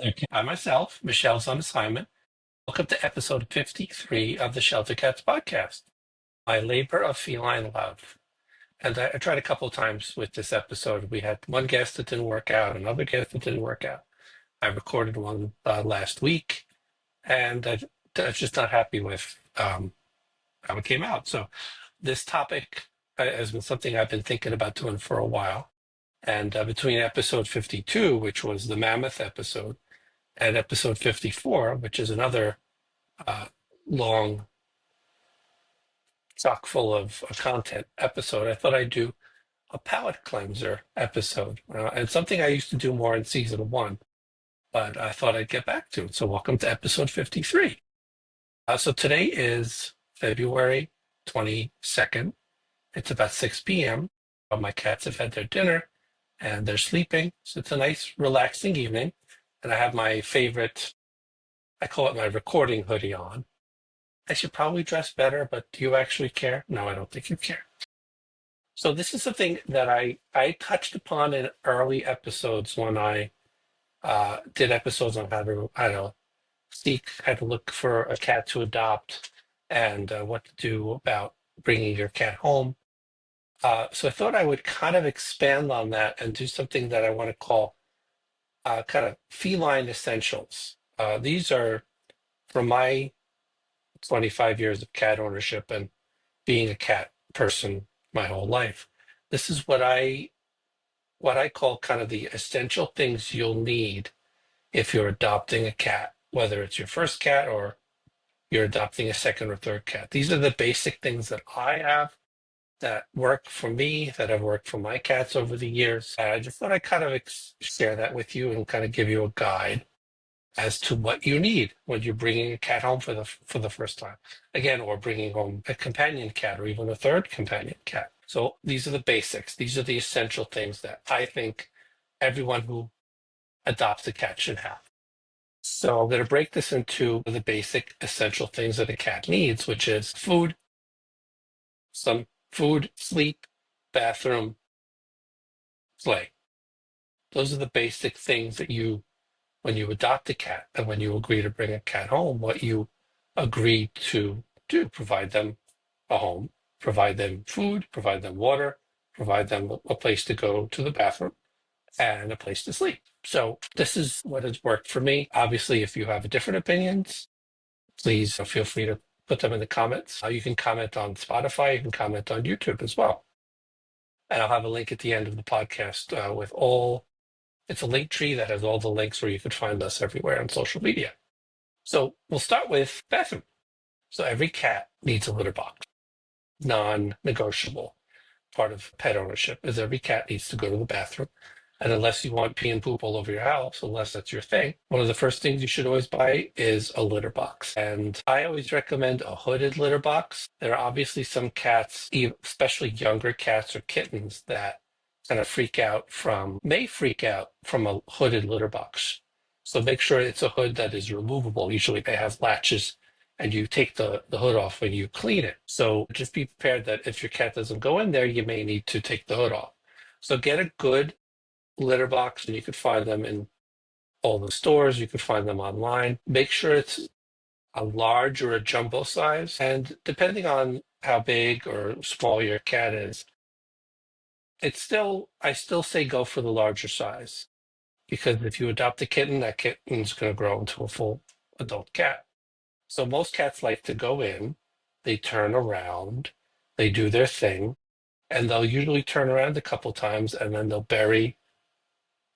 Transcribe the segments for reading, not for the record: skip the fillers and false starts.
Okay. I myself, Michelle's on assignment. Welcome to episode 53 of the Shelter Cats podcast, my labor of feline love. And I tried a couple of times with this episode. We had one guest that didn't work out, another guest that didn't work out. I recorded one last week, and I was just not happy with how it came out. So this topic has been something I've been thinking about doing for a while. And between episode 52, which was the mammoth episode, and episode 54, which is another uh, long, chock full of content episode, I thought I'd do a palate cleanser episode. And something I used to do more in season one, but I thought I'd get back to it. So, welcome to episode 53. So, today is February 22nd. It's about 6 p.m. My cats have had their dinner and they're sleeping. So, it's a nice, relaxing evening. And I have my favorite, I call it my recording hoodie on. I should probably dress better, but do you actually care? No, I don't think you care. So this is something that I touched upon in early episodes when I did episodes on how to, I don't know, seek, how to look for a cat to adopt, and what to do about bringing your cat home. So I thought I would kind of expand on that and do something that I want to call kind of feline essentials. These are from my 25 years of cat ownership and being a cat person my whole life. This is what I call kind of the essential things you'll need if you're adopting a cat, whether it's your first cat or you're adopting a second or third cat. These are the basic things that I have that work for me, that have worked for my cats over the years. I just thought I'd kind of share that with you and kind of give you a guide as to what you need when you're bringing a cat home for the first time, again, or bringing home a companion cat or even a third companion cat. So these are the basics. These are the essential things that I think everyone who adopts a cat should have. So I'm going to break this into the basic essential things that a cat needs, which is food, some food, sleep, bathroom, play. Those are the basic things that when you adopt a cat and when you agree to bring a cat home, what you agree to do, provide them a home, provide them food, provide them water, provide them a place to go to the bathroom and a place to sleep. So this is what has worked for me. Obviously, if you have different opinions, please feel free to put them in the comments. You can comment on Spotify, you can comment on YouTube as well. And I'll have a link at the end of the podcast with it's a link tree that has all the links where you could find us everywhere on social media. So we'll start with bathroom. So every cat needs a litter box, non-negotiable. Part of pet ownership is every cat needs to go to the bathroom. And unless you want pee and poop all over your house, unless that's your thing, one of the first things you should always buy is a litter box. And I always recommend a hooded litter box. There are obviously some cats, especially younger cats or kittens, that kind of may freak out from a hooded litter box. So make sure it's a hood that is removable. Usually they have latches and you take the hood off when you clean it. So just be prepared that if your cat doesn't go in there, you may need to take the hood off. So get a good litter box, and you could find them in all the stores. You could find them online. Make sure it's a large or a jumbo size. And depending on how big or small your cat is, I still say go for the larger size. Because if you adopt a kitten, that kitten's going to grow into a full adult cat. So most cats like to go in, they turn around, they do their thing, and they'll usually turn around a couple times and then they'll bury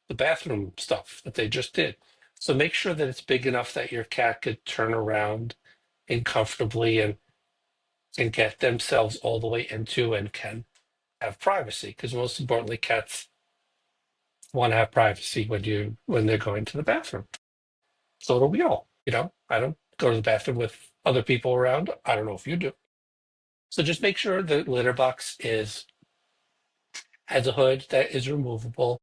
the bathroom stuff that they just did. So make sure that it's big enough that your cat could turn around and comfortably and get themselves all the way into and can have privacy. Because most importantly, cats want to have privacy when they're going to the bathroom. So do we all. I don't go to the bathroom with other people around. I don't know if you do. So just make sure the litter box has a hood that is removable.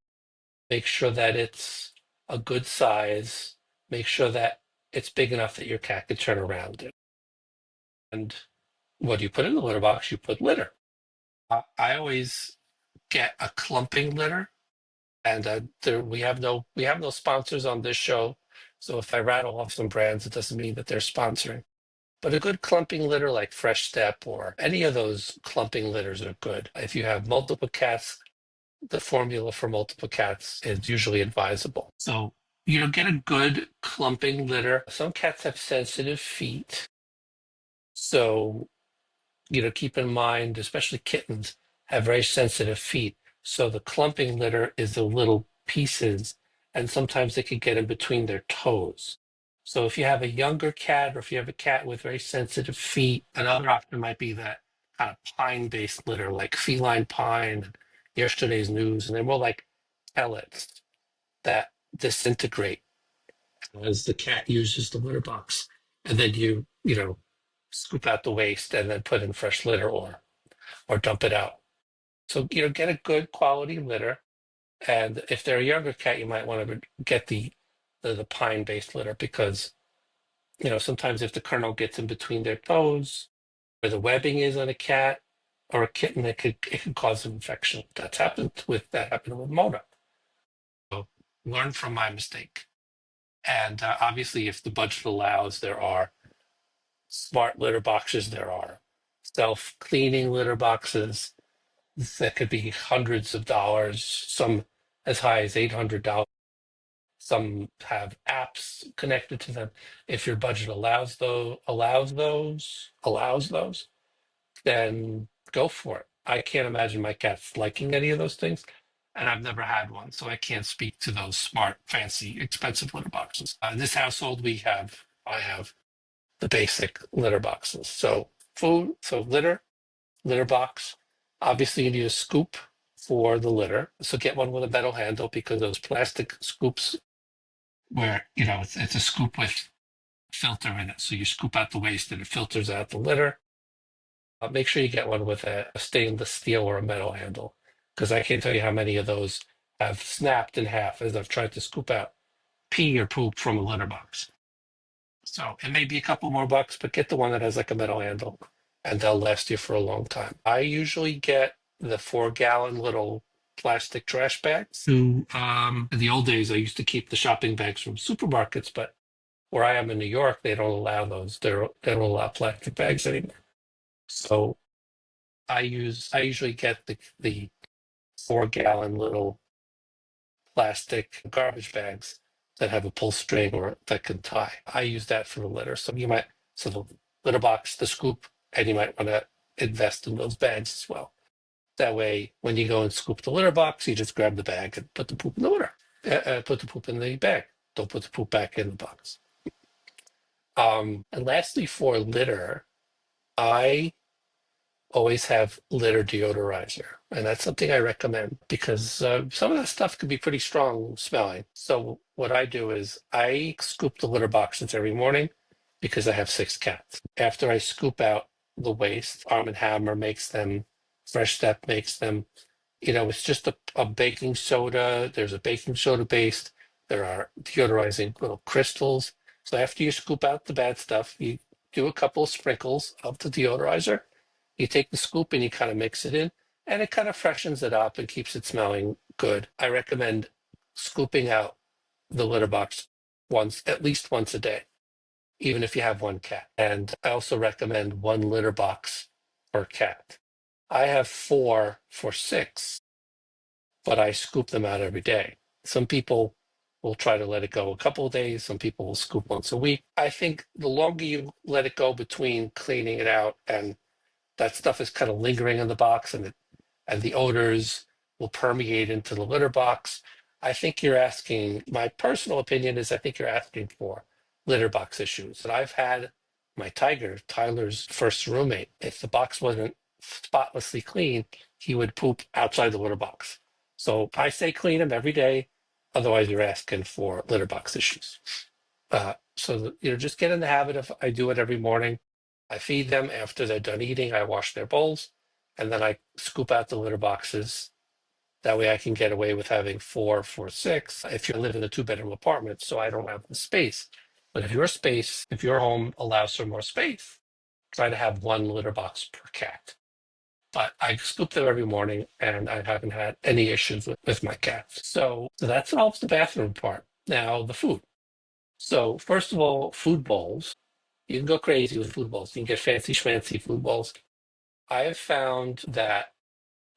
Make sure that it's a good size. Make sure that it's big enough that your cat could turn around it. And what do you put in the litter box? You put litter. I always get a clumping litter, and we have no sponsors on this show, So if I rattle off some brands, it doesn't mean that they're sponsoring. But a good clumping litter like Fresh Step or any of those clumping litters are good. If you have multiple cats, the formula for multiple cats is usually advisable. So, get a good clumping litter. Some cats have sensitive feet. So, keep in mind, especially kittens have very sensitive feet. So the clumping litter is the little pieces, and sometimes they could get in between their toes. So if you have a younger cat, or if you have a cat with very sensitive feet, another option might be that kind of pine-based litter, like feline pine, yesterday's news, and they're more like pellets that disintegrate as the cat uses the litter box. And then you scoop out the waste and then put in fresh litter or dump it out. So, get a good quality litter. And if they're a younger cat, you might want to get the pine-based litter because, sometimes if the kernel gets in between their toes, where the webbing is on a cat or a kitten, it could cause an infection. That happened with Mona. So learn from my mistake. And obviously, if the budget allows, there are smart litter boxes. There are self-cleaning litter boxes that could be hundreds of dollars, some as high as $800. Some have apps connected to them. If your budget allows those, then go for it. I can't imagine my cats liking any of those things, and I've never had one, so I can't speak to those smart, fancy, expensive litter boxes. In this household, I have the basic litter boxes. So food, so litter box. Obviously, you need a scoop for the litter. So get one with a metal handle because those plastic scoops where, it's a scoop with filter in it. So you scoop out the waste and it filters out the litter. Make sure you get one with a stainless steel or a metal handle because I can't tell you how many of those have snapped in half as I've tried to scoop out pee or poop from a litter box. So it may be a couple more bucks, but get the one that has like a metal handle and they'll last you for a long time. I usually get the 4-gallon little plastic trash bags. In the old days, I used to keep the shopping bags from supermarkets, but where I am in New York, they don't allow those. They don't allow plastic bags anymore. So I usually get the 4-gallon little plastic garbage bags that have a pull string or that can tie. I use that for the litter. So the litter box, the scoop, and you might want to invest in those bags as well. That way, when you go and scoop the litter box, you just grab the bag and put the poop in the litter. Put the poop in the bag. Don't put the poop back in the box. And lastly, for litter, I always have litter deodorizer. And that's something I recommend because some of that stuff can be pretty strong smelling. So what I do is I scoop the litter boxes every morning because I have 6 cats. After I scoop out the waste, Arm& Hammer makes them, Fresh Step makes them. It's just a baking soda. There's a baking soda based. There are deodorizing little crystals. So after you scoop out the bad stuff, you do a couple of sprinkles of the deodorizer. You take the scoop and you kind of mix it in, and it kind of freshens it up and keeps it smelling good. I recommend scooping out the litter box at least once a day, even if you have one cat. And I also recommend one litter box per cat. I have 4 for 6, but I scoop them out every day. Some people will try to let it go a couple of days. Some people will scoop once a week. I think the longer you let it go between cleaning it out and that stuff is kind of lingering in the box and the odors will permeate into the litter box. My personal opinion is I think you're asking for litter box issues. And I've had my tiger, Tyler's first roommate, if the box wasn't spotlessly clean, he would poop outside the litter box. So I say clean them every day. Otherwise, you're asking for litter box issues. Just get in the habit of I do it every morning. I feed them after they're done eating. I wash their bowls, and then I scoop out the litter boxes. That way, I can get away with having 4 for 6. If you live in a 2-bedroom apartment, so I don't have the space. But if your home allows for more space, try to have one litter box per cat. But I scoop them every morning, and I haven't had any issues with my cats. So that solves the bathroom part. Now the food. So first of all, food bowls. You can go crazy with food bowls. You can get fancy schmancy food bowls. I have found that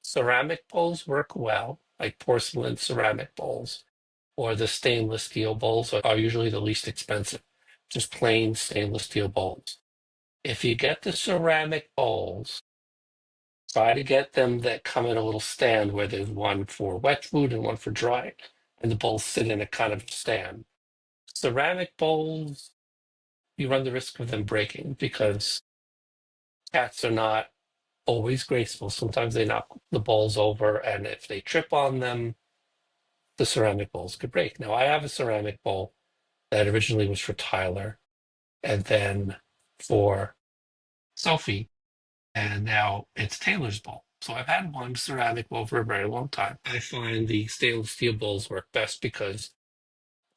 ceramic bowls work well, like porcelain ceramic bowls, or the stainless steel bowls are usually the least expensive, just plain stainless steel bowls. If you get the ceramic bowls, try to get them that come in a little stand where there's one for wet food and one for dry, and the bowls sit in a kind of stand. Ceramic bowls, you run the risk of them breaking because cats are not always graceful. Sometimes they knock the bowls over, and if they trip on them, the ceramic bowls could break. Now, I have a ceramic bowl that originally was for Tyler and then for Sophie, and now it's Taylor's bowl. So I've had one ceramic bowl for a very long time. I find the stainless steel bowls work best because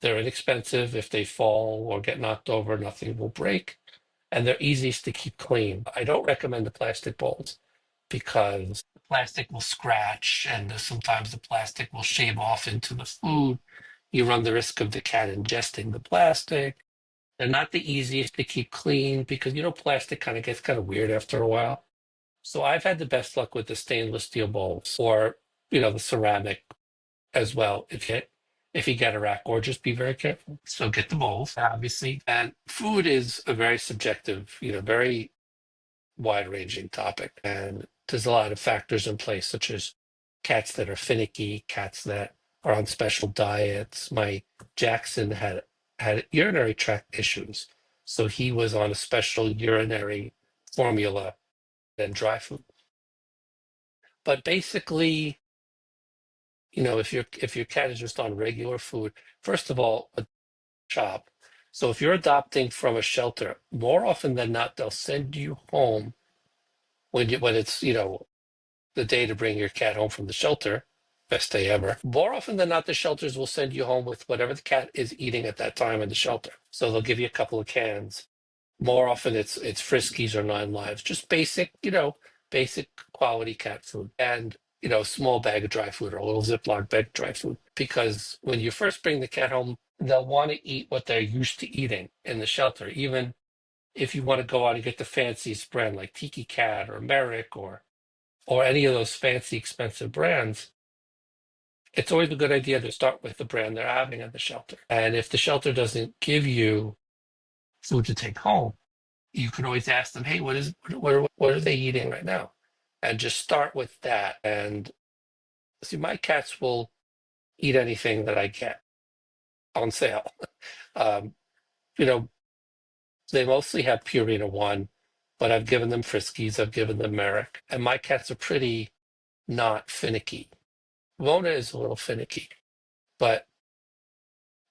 they're inexpensive. If they fall or get knocked over, nothing will break, and they're easiest to keep clean. I don't recommend the plastic bowls because the plastic will scratch and sometimes the plastic will shave off into the food. You run the risk of the cat ingesting the plastic. They're not the easiest to keep clean because plastic kind of gets kind of weird after a while. So I've had the best luck with the stainless steel bowls or the ceramic as well if you get a rack, or just be very careful. So get the bowls, obviously. And food is a very subjective, very wide-ranging topic. And there's a lot of factors in place, such as cats that are finicky, cats that are on special diets. My Jackson had urinary tract issues, so he was on a special urinary formula than dry food. But basically, if your cat is just on regular food, first of all, a shop. So if you're adopting from a shelter, more often than not, they'll send you home when it's the day to bring your cat home from the shelter. Best day ever. More often than not, the shelters will send you home with whatever the cat is eating at that time in the shelter. So they'll give you a couple of cans. More often it's Friskies or Nine Lives, just basic quality cat food, and a small bag of dry food or a little Ziploc bag of dry food. Because when you first bring the cat home, they'll want to eat what they're used to eating in the shelter. Even if you want to go out and get the fanciest brand like Tiki Cat or Merrick or any of those fancy expensive brands, it's always a good idea to start with the brand they're having at the shelter. And if the shelter doesn't give you food to take home, you can always ask them, hey, what are they eating right now? And just start with that. And see, my cats will eat anything that I get on sale. Um, you know, they mostly have Purina One, but I've given them Friskies, I've given them Merrick, and my cats are pretty not finicky. Mona is a little finicky, but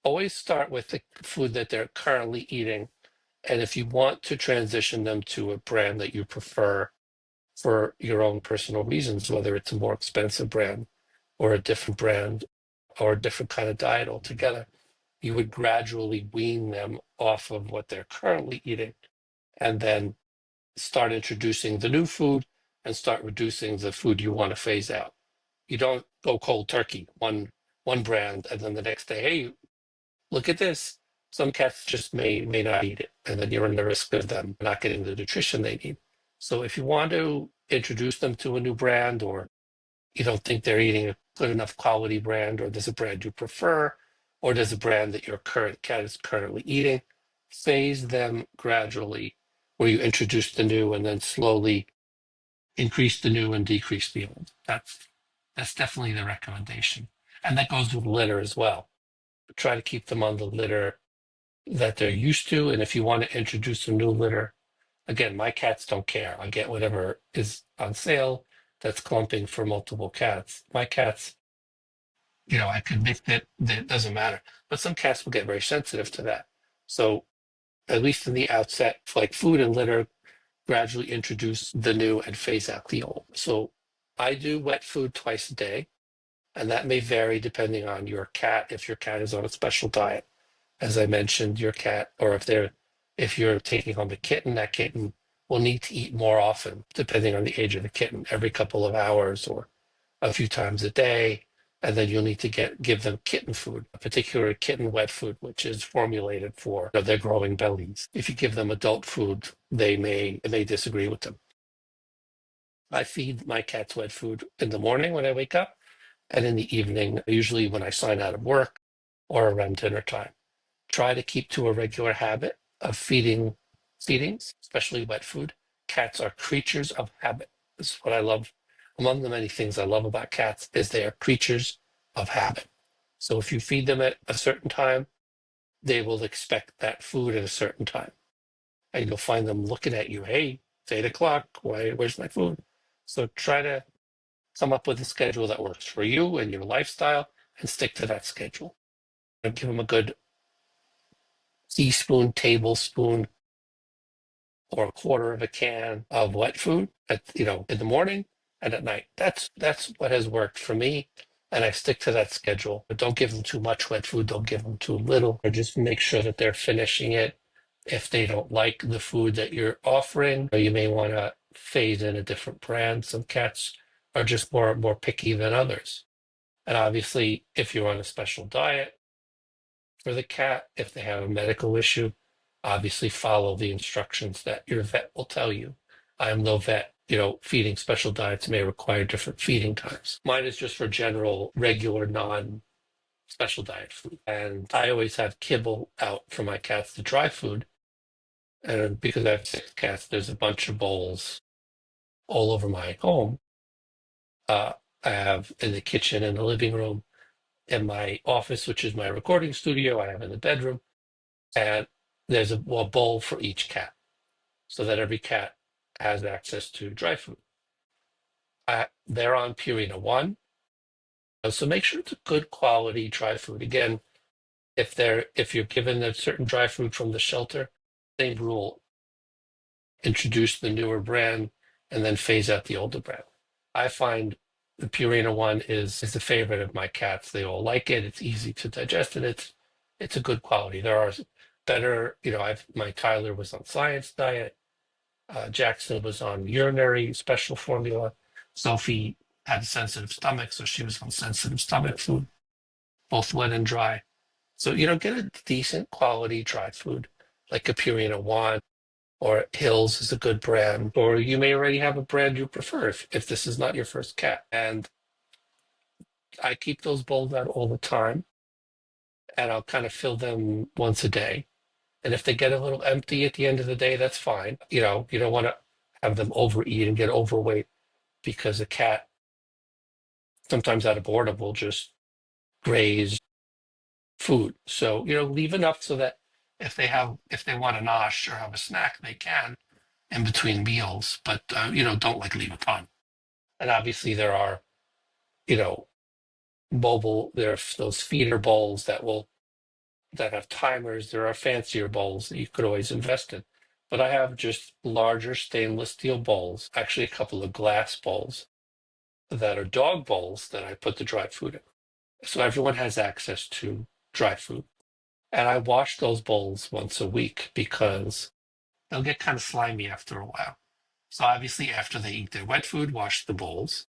always start with the food that they're currently eating. And if you want to transition them to a brand that you prefer for your own personal reasons, whether it's a more expensive brand or a different brand or a different kind of diet altogether, you would gradually wean them off of what they're currently eating and then start introducing the new food and start reducing the food you want to phase out. You don't go cold turkey, one brand, and then the next day, hey, look at this. Some cats just may not eat it, and then you're in the risk of them not getting the nutrition they need. So if you want to introduce them to a new brand, or you don't think they're eating a good enough quality brand, or there's a brand you prefer, or there's a brand that your current cat is currently eating, phase them gradually, where you introduce the new and then slowly increase the new and decrease the old. That's definitely the recommendation, and that goes with litter as well. Try to keep them on the litter that they're used to. And if you want to introduce a new litter, again, my cats don't care. I get whatever is on sale that's clumping for multiple cats. My cats, I can make that doesn't matter. But some cats will get very sensitive to that. So at least in the outset, like food and litter, gradually introduce the new and phase out the old. So I do wet food twice a day, and that may vary depending on your cat, if your cat is on a special diet. As I mentioned, your cat, or if you're taking home a kitten, that kitten will need to eat more often, depending on the age of the kitten, every couple of hours or a few times a day. And then you'll need to give them kitten food, a particular kitten wet food, which is formulated for their growing bellies. If you give them adult food, they may disagree with them. I feed my cats wet food in the morning when I wake up, and in the evening, usually when I sign out of work or around dinner time. Try to keep to a regular habit of feedings, especially wet food. Cats are creatures of habit. This is what I love. Among the many things I love about cats is they are creatures of habit. So if you feed them at a certain time, they will expect that food at a certain time. And you'll find them looking at you, hey, it's 8 o'clock. Where's my food? So try to come up with a schedule that works for you and your lifestyle and stick to that schedule. And give them a good teaspoon, tablespoon, or a quarter of a can of wet food in the morning and at night. That's what has worked for me, and I stick to that schedule. But don't give them too much wet food. Don't give them too little, or just make sure that they're finishing it. If they don't like the food that you're offering, or you may want to phase in a different brand. Some cats are just more picky than others. And obviously, if you're on a special diet for the cat, if they have a medical issue, obviously follow the instructions that your vet will tell you. I am no vet. Feeding special diets may require different feeding times. Mine is just for general, regular, non-special diet food. And I always have kibble out for my cats, the dry food. And because I have 6 cats, there's a bunch of bowls all over my home. I have in the kitchen, in the living room, in my office, which is my recording studio. I have in the bedroom. And there's a bowl for each cat so that every cat has access to dry food. They're on Purina 1. So make sure it's a good quality dry food. Again, if you're given a certain dry food from the shelter, same rule, introduce the newer brand and then phase out the older brand. I find the Purina 1 is the favorite of my cats. They all like it. It's easy to digest, and it's a good quality. There are better, my Tyler was on Science Diet. Jackson was on urinary special formula. Sophie had a sensitive stomach, so she was on sensitive stomach food, both wet and dry. So, get a decent quality dry food, like a Purina 1, or Hills is a good brand, or you may already have a brand you prefer if this is not your first cat. And I keep those bowls out all the time, and I'll kind of fill them once a day. And if they get a little empty at the end of the day, that's fine. You don't want to have them overeat and get overweight, because a cat, sometimes out of boredom, will just graze food. So, leave enough so that if they want a nosh or have a snack, they can in between meals, but don't leave a ton. And obviously there are, you know, there are those feeder bowls that have timers. There are fancier bowls that you could always invest in. But I have just larger stainless steel bowls, actually a couple of glass bowls that are dog bowls that I put the dry food in. So everyone has access to dry food. And I wash those bowls once a week because they'll get kind of slimy after a while. So obviously after they eat their wet food, wash the bowls.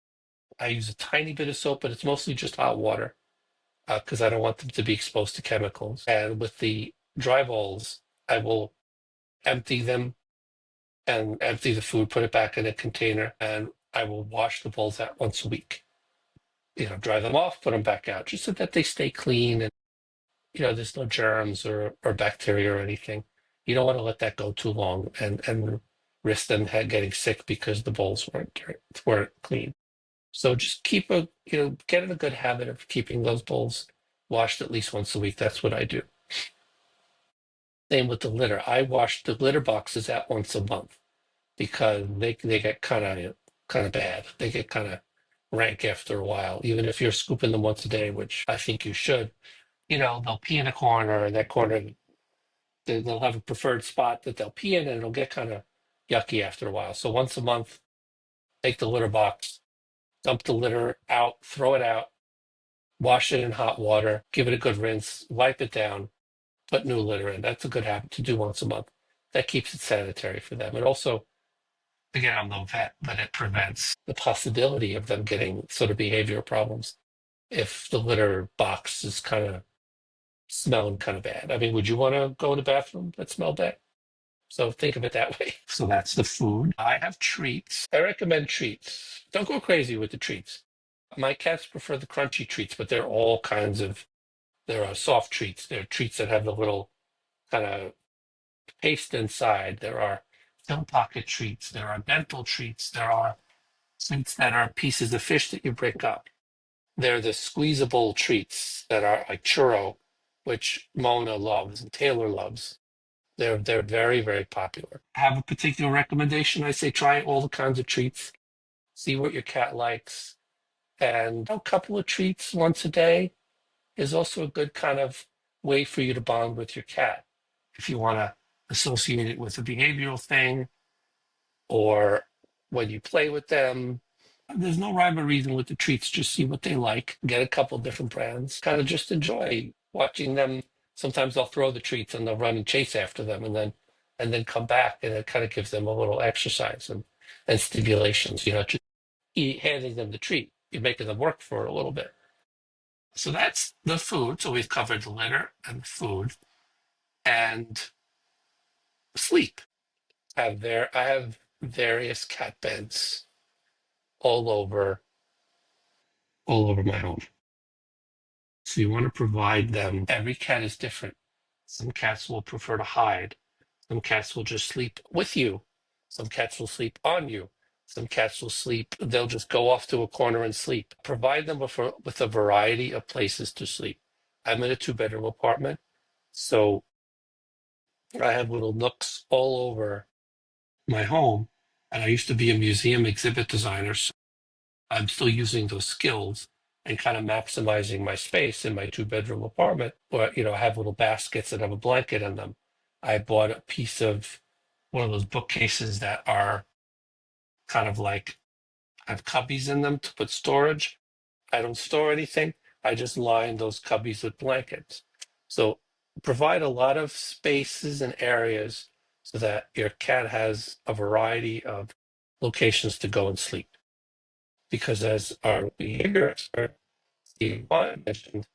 I use a tiny bit of soap, but it's mostly just hot water because I don't want them to be exposed to chemicals. And with the dry bowls, I will empty them and empty the food, put it back in a container, and I will wash the bowls out once a week. Dry them off, put them back out, just so that they stay clean and there's no germs or bacteria or anything. You don't want to let that go too long and risk them getting sick because the bowls weren't clean. So just get in a good habit of keeping those bowls washed at least once a week. That's what I do. Same with the litter. I wash the litter boxes out once a month because they get kind of bad. They get kind of rank after a while. Even if you're scooping them once a day, which I think you should, they'll pee in a corner, and that corner they'll have a preferred spot that they'll pee in, and it'll get kind of yucky after a while. So once a month, take the litter box, dump the litter out, throw it out, wash it in hot water, give it a good rinse, wipe it down, put new litter in. That's a good habit to do once a month. That keeps it sanitary for them. And also, again, I'm no vet, but it prevents the possibility of them getting sort of behavioral problems if the litter box is kind of smelling kind of bad. I mean, would you want to go in the bathroom that smell bad? So think of it that way. So that's the food. I have treats. I recommend treats. Don't go crazy with the treats. My cats prefer the crunchy treats, but there are all kinds of, there are soft treats. There are treats that have the little kind of paste inside. There are pill pocket treats. There are dental treats. There are treats that are pieces of fish that you break up. They're the squeezable treats that are like churro, which Mona loves and Taylor loves. They're very, very popular. Have a particular recommendation? I say try all the kinds of treats, see what your cat likes, and a couple of treats once a day is also a good kind of way for you to bond with your cat. If you want to associate it with a behavioral thing or when you play with them, there's no rhyme or reason with the treats. Just see what they like, get a couple different brands, kind of just enjoy watching them. Sometimes they'll throw the treats and they'll run and chase after them and then come back, and it kind of gives them a little exercise and stimulations, just handing them the treat. You're making them work for it a little bit. So that's the food. So we've covered the litter and food and sleep. I have various cat beds all over all over my home. So you want to provide them. Every cat is different. Some cats will prefer to hide. Some cats will just sleep with you. Some cats will sleep on you. Some cats will sleep, they'll just go off to a corner and sleep. Provide them with a variety of places to sleep. I'm in a 2-bedroom apartment, so I have little nooks all over my home. And I used to be a museum exhibit designer, so I'm still using those skills and kind of maximizing my space in my 2-bedroom apartment. Where I have little baskets that have a blanket in them. I bought a piece of one of those bookcases that are kind of like have cubbies in them to put storage. I don't store anything. I just line those cubbies with blankets. So provide a lot of spaces and areas so that your cat has a variety of locations to go and sleep. Because as our behavior expert, Steve Vaughn mentioned,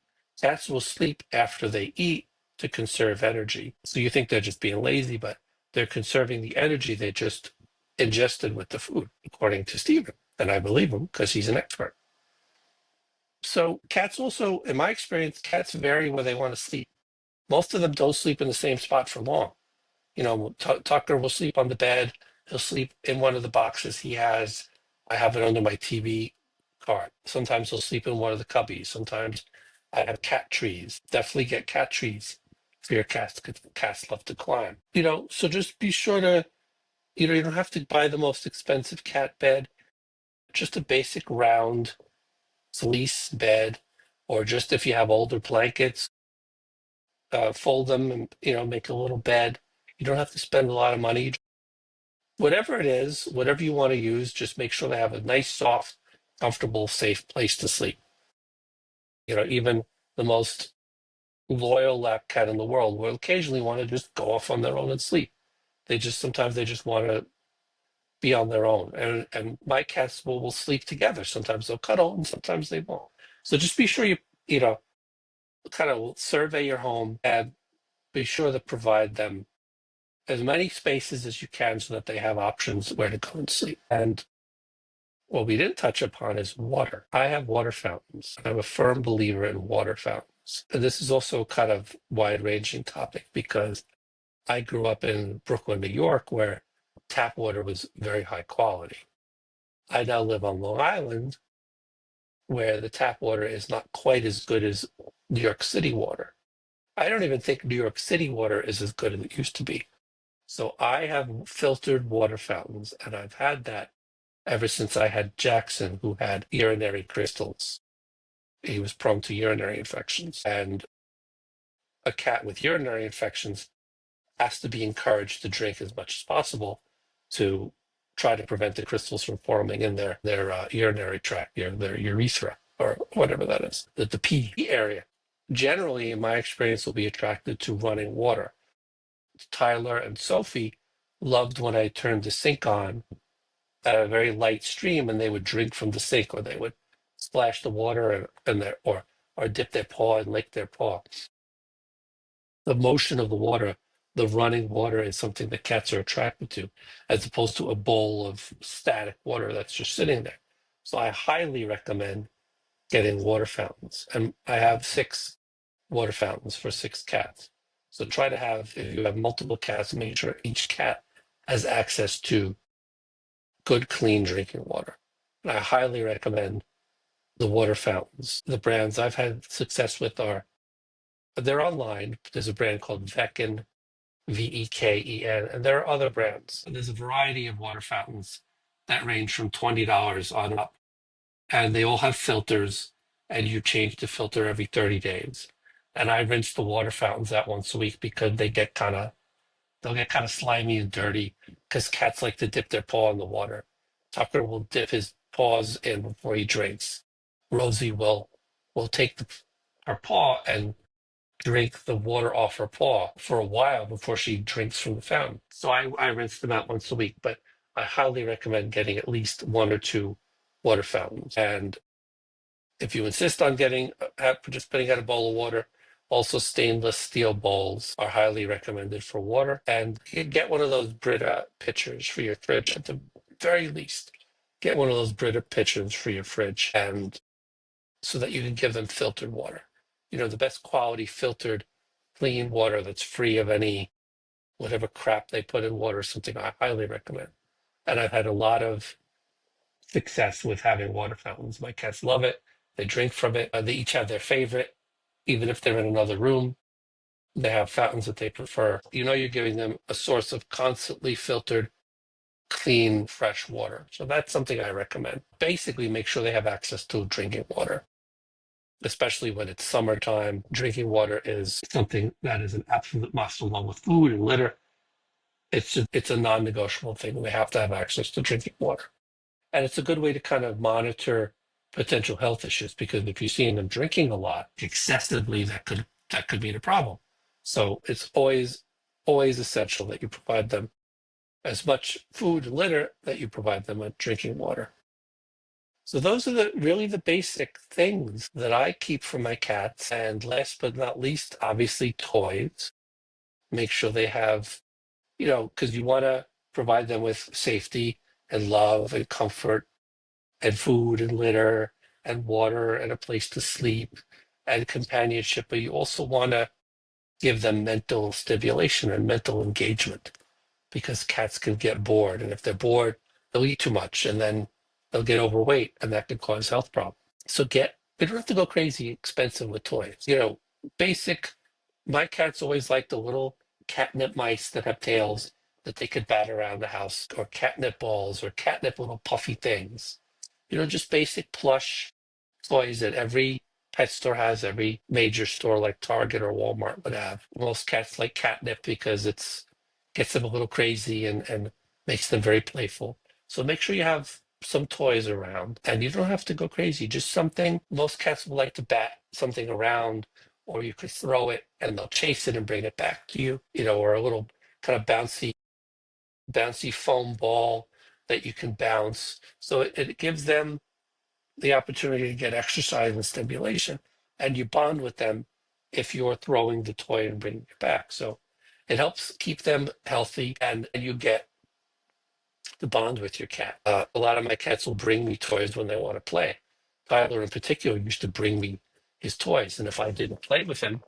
cats will sleep after they eat to conserve energy. So you think they're just being lazy, but they're conserving the energy they just ingested with the food, according to Stephen. And I believe him because he's an expert. So cats also, in my experience, cats vary where they want to sleep. Most of them don't sleep in the same spot for long. Tucker will sleep on the bed. He'll sleep in one of the boxes he has. I have it under my TV cart. Sometimes he'll sleep in one of the cubbies. Sometimes I have cat trees. Definitely get cat trees for your cats because cats love to climb. So just be sure to, you don't have to buy the most expensive cat bed. Just a basic round fleece bed, or just if you have older blankets, fold them and make a little bed. You don't have to spend a lot of money. Whatever it is, whatever you want to use, just make sure they have a nice, soft, comfortable, safe place to sleep. Even the most loyal lap cat in the world will occasionally want to just go off on their own and sleep. Sometimes they just want to be on their own. And my cats will sleep together. Sometimes they'll cuddle and sometimes they won't. So just be sure you kind of survey your home and be sure to provide them as many spaces as you can so that they have options where to go and sleep. And what we didn't touch upon is water. I have water fountains. I'm a firm believer in water fountains. And this is also a kind of wide-ranging topic because I grew up in Brooklyn, New York, where tap water was very high quality. I now live on Long Island, where the tap water is not quite as good as New York City water. I don't even think New York City water is as good as it used to be. So I have filtered water fountains, and I've had that ever since I had Jackson, who had urinary crystals. He was prone to urinary infections, and a cat with urinary infections has to be encouraged to drink as much as possible to try to prevent the crystals from forming in their urinary tract, their urethra, or whatever that is, the pee area. Generally, in my experience, will be attracted to running water. Tyler and Sophie loved when I turned the sink on at a very light stream and they would drink from the sink or they would splash the water in their or dip their paw and lick their paw. The motion of the water, the running water, is something that cats are attracted to, as opposed to a bowl of static water that's just sitting there. So I highly recommend getting water fountains. And I have 6 water fountains for 6 cats. So try to have, if you have multiple cats, make sure each cat has access to good, clean drinking water. And I highly recommend the water fountains. The brands I've had success with they're online. There's a brand called Veken, Veken, and there are other brands. There's a variety of water fountains that range from $20 on up, and they all have filters, and you change the filter every 30 days. And I rinse the water fountains out once a week because they'll get kind of slimy and dirty because cats like to dip their paw in the water. Tucker will dip his paws in before he drinks. Rosie will take her paw and drink the water off her paw for a while before she drinks from the fountain. So I rinse them out once a week, but I highly recommend getting at least 1 or 2 water fountains. And if you insist on just putting out a bowl of water, also stainless steel bowls are highly recommended for water. And you get one of those Brita pitchers for your fridge at the very least. Get one of those Brita pitchers for your fridge, and so that you can give them filtered water. The best quality filtered clean water that's free of any whatever crap they put in water is something I highly recommend. And I've had a lot of success with having water fountains. My cats love it. They drink from it. They each have their favorite, even if they're in another room. They have fountains that they prefer. You're giving them a source of constantly filtered, clean, fresh water. So that's something I recommend. Basically, make sure they have access to drinking water, especially when it's summertime. Drinking water is something that is an absolute must, along with food and litter. It's a non-negotiable thing. They have to have access to drinking water. And it's a good way to kind of monitor potential health issues, because if you're seeing them drinking a lot excessively, that could be the problem. So it's always essential that you provide them as much food and litter that you provide them with drinking water. So those are really the basic things that I keep for my cats. And last but not least, obviously toys. Make sure they have, because you want to provide them with safety and love and comfort and food and litter and water and a place to sleep and companionship, but you also want to give them mental stimulation and mental engagement, because cats can get bored. And if they're bored, they'll eat too much, and then they'll get overweight, and that can cause health problems. So we don't have to go crazy expensive with toys. Basic. My cats always like the little catnip mice that have tails that they could bat around the house, or catnip balls, or catnip little puffy things. Just basic plush toys that every pet store has, every major store like Target or Walmart would have. Most cats like catnip because it's gets them a little crazy and makes them very playful. So make sure you have some toys around, and you don't have to go crazy. Just something. Most cats will like to bat something around, or you could throw it and they'll chase it and bring it back to you, or a little kind of bouncy foam ball that you can bounce. So it gives them the opportunity to get exercise and stimulation, and you bond with them if you're throwing the toy and bringing it back. So it helps keep them healthy, and you get the bond with your cat. A lot of my cats will bring me toys when they want to play. Tyler, in particular, used to bring me his toys, and if I didn't play with him,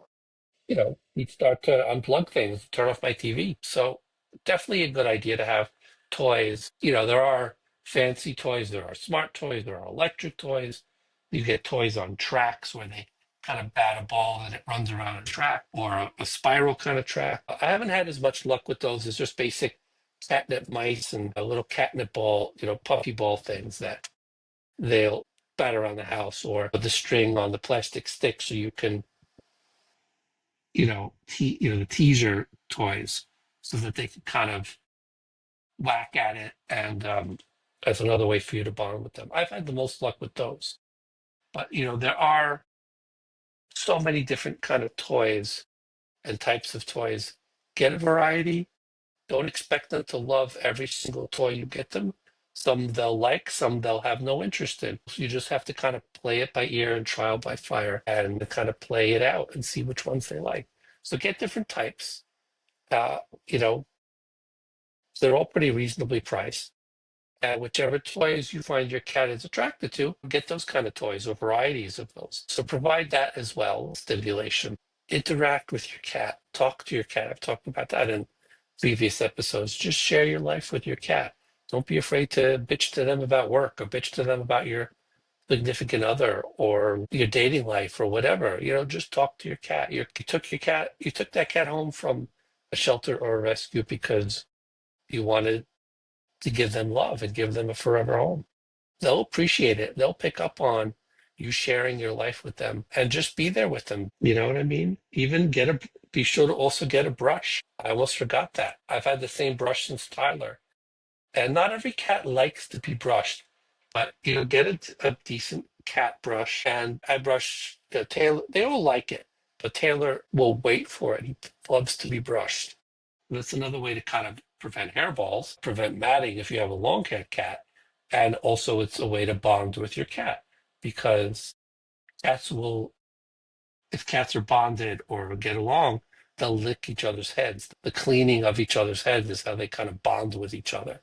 he'd start to unplug things, turn off my TV. So definitely a good idea to have toys. There are fancy toys, there are smart toys, there are electric toys. You get toys on tracks where they kind of bat a ball and it runs around a track, or a spiral kind of track. I haven't had as much luck with those as just basic catnip mice and a little catnip ball, puffy ball things that they'll bat around the house, or the string on the plastic stick so you can the teaser toys, so that they can kind of whack at it, and that's another way for you to bond with them. I've had the most luck with those, but there are so many different kind of toys and types of toys. Get a variety. Don't expect them to love every single toy you get them. Some they'll like, some they'll have no interest in. So you just have to kind of play it by ear and trial by fire and kind of play it out and see which ones they like. So get different types. Uh, you know, they're all pretty reasonably priced. And whichever toys you find your cat is attracted to, get those kind of toys or varieties of those. So provide that as well, stimulation. Interact with your cat. Talk to your cat. I've talked about that in previous episodes. Just share your life with your cat. Don't be afraid to bitch to them about work or bitch to them about your significant other or your dating life or whatever. Just talk to your cat. You took that cat home from a shelter or a rescue because you wanted to give them love and give them a forever home. They'll appreciate it. They'll pick up on you sharing your life with them and just be there with them. You know what I mean? Even be sure to also get a brush. I almost forgot that. I've had the same brush since Tyler. And not every cat likes to be brushed, but get a decent cat brush. And I brush Taylor. They all like it, but Taylor will wait for it. He loves to be brushed. That's another way to kind of prevent hairballs, prevent matting if you have a long haired cat. And also, it's a way to bond with your cat because cats will, if cats are bonded or get along, they'll lick each other's heads. The cleaning of each other's heads is how they kind of bond with each other.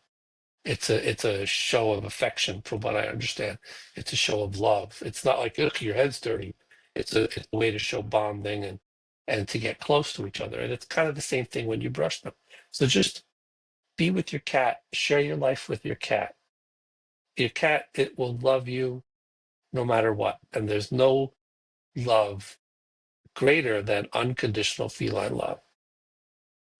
It's a show of affection, from what I understand. It's a show of love. It's not like, ugh, your head's dirty. It's a way to show bonding and to get close to each other. And it's kind of the same thing when you brush them. So just be with your cat, share your life with your cat. Your cat, it will love you no matter what. And there's no love greater than unconditional feline love.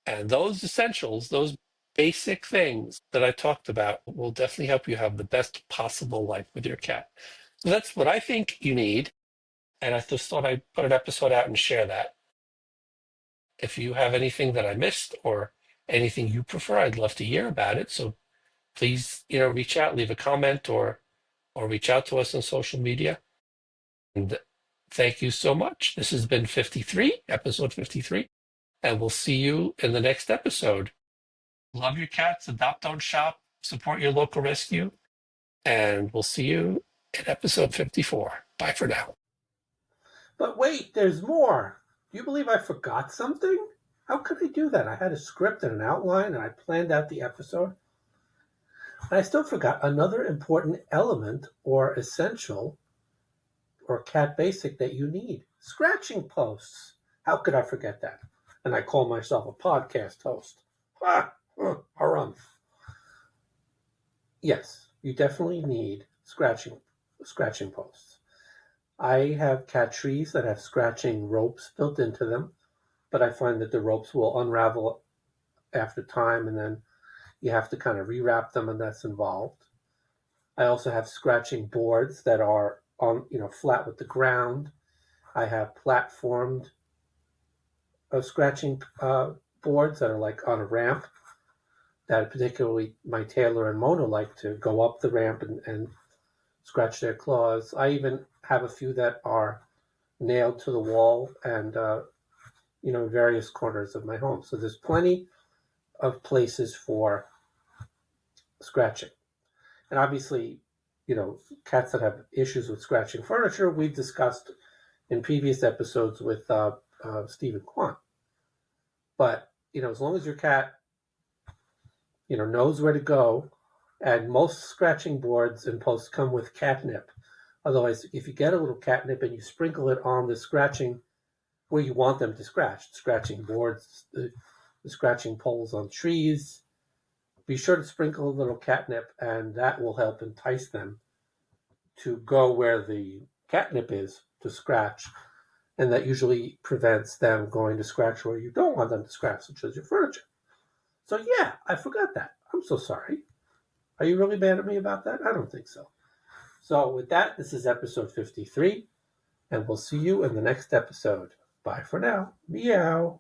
And those essentials, those basic things that I talked about will definitely help you have the best possible life with your cat. So that's what I think you need. And I just thought I'd put an episode out and share that. If you have anything that I missed or anything you prefer, I'd love to hear about it. So please, reach out, leave a comment or reach out to us on social media. And thank you so much. This has been episode 53, and we'll see you in the next episode. Love your cats, adopt, don't shop, support your local rescue, and we'll see you in episode 54. Bye for now. But wait, there's more. Do you believe I forgot something? How could I do that? I had a script and an outline, and I planned out the episode. And I still forgot another important element or essential or cat basic that you need. Scratching posts. How could I forget that? And I call myself a podcast host. Harumph. Yes, you definitely need scratching posts. I have cat trees that have scratching ropes built into them, but I find that the ropes will unravel after time and then you have to kind of rewrap them and that's involved. I also have scratching boards that are on, flat with the ground. I have platformed scratching boards that are like on a ramp that particularly my Taylor and Mona like to go up the ramp and scratch their claws. I even have a few that are nailed to the wall and, various corners of my home. So there's plenty of places for scratching. And obviously, cats that have issues with scratching furniture, we've discussed in previous episodes with Stephen Kwan. But, as long as your cat, knows where to go, and most scratching boards and posts come with catnip. Otherwise, if you get a little catnip and you sprinkle it on the scratching where you want them to scratch, scratching boards, the scratching poles on trees, be sure to sprinkle a little catnip, and that will help entice them to go where the catnip is to scratch. And that usually prevents them going to scratch where you don't want them to scratch, such as your furniture. So yeah, I forgot that. I'm so sorry. Are you really mad at me about that? I don't think so. So with that, this is episode 53, and we'll see you in the next episode. Bye for now. Meow.